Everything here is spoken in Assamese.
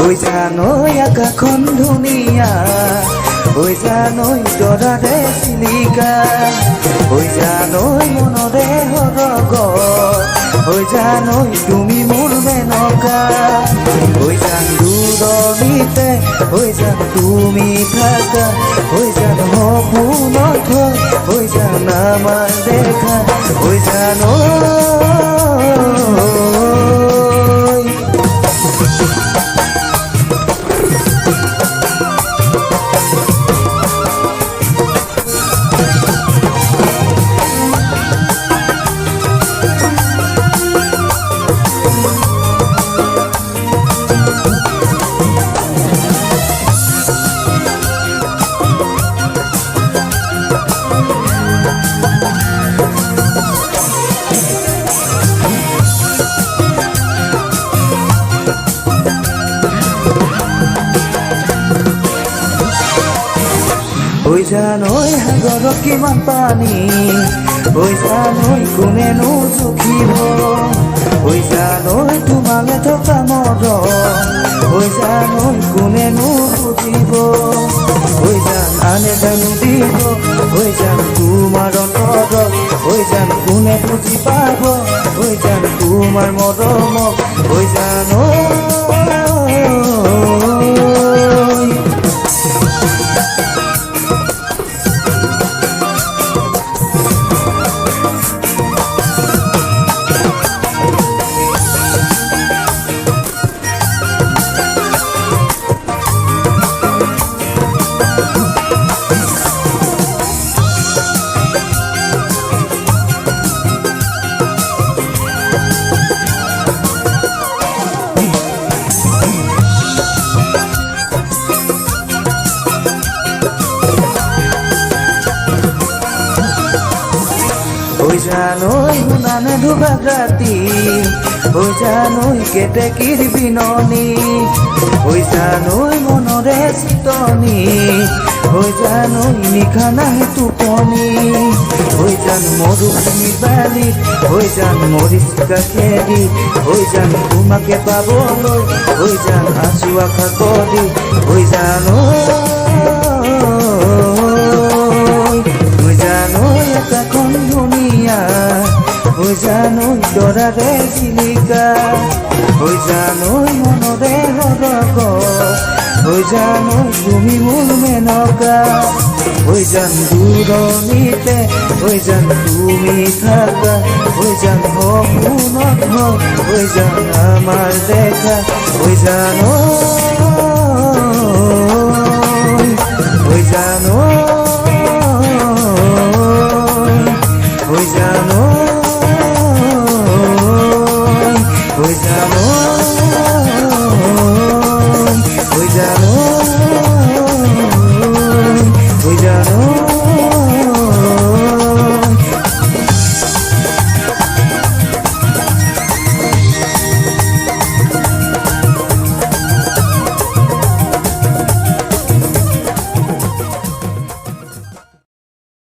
ঐ জানৈ আকাশখন ধুনীয়া, ঐ জানৈ তৰাৰে চিলিকা, ঐ জানৈ মনৰে সৰগ, ঐ জানৈ তুমি মোৰ মেনকা, ঐ জান দূৰণিতে, ঐ জান তুমি থাকা, ঐ জান সপোনত হয়, ঐ জান আমাৰ দেখা, ঐ জানৈ ঐ জানৈ সাগৰত কিমান পানী, ঐ জানৈ কোনেনো জুখিব, ঐ জানৈ তোমালে থকা মৰম, ঐ জানৈ কোনেনো বুজিব, ঐ জান আনে জানো দিব, ঐ জান তোমাৰ অন্তৰত, ঐ জান কোনে বুজি পাব, ঐ জান তোমাৰ মৰমক, ঐ জানৈ ঐ জানৈ শুনানে দুভাগ ৰাতি, ঐ জানৈ কেতেকীৰ বিননি, ঐ জানৈ মনৰে চিতনি, ঐ জানৈ নিশা নাহে টোপনি, ঐ জান মৰুভূমি বালিত, ঐ জান মৰিচিকা খেদি, ঐ জান তোমাকে পাবলৈ, ঐ জান আছো আশা কৰি, ঐ জানৈ আকাশখন ধুনীয়া, ঐ জানৈ তৰাৰে চিলিকা, ঐ জানৈ মনৰে সৰগ, ঐ জানৈ তুমি মোৰ মেনকা, ঐ জান দূৰণিতে, ঐ জান তুমি থাকা, ঐ জান সপোনত হয়, ঐ জান আমাৰ দেখা, ঐ জানৈ ঐ জানৈ ঐ জানৈ ঐ জানৈ ঐ জানৈ ঐ জানৈ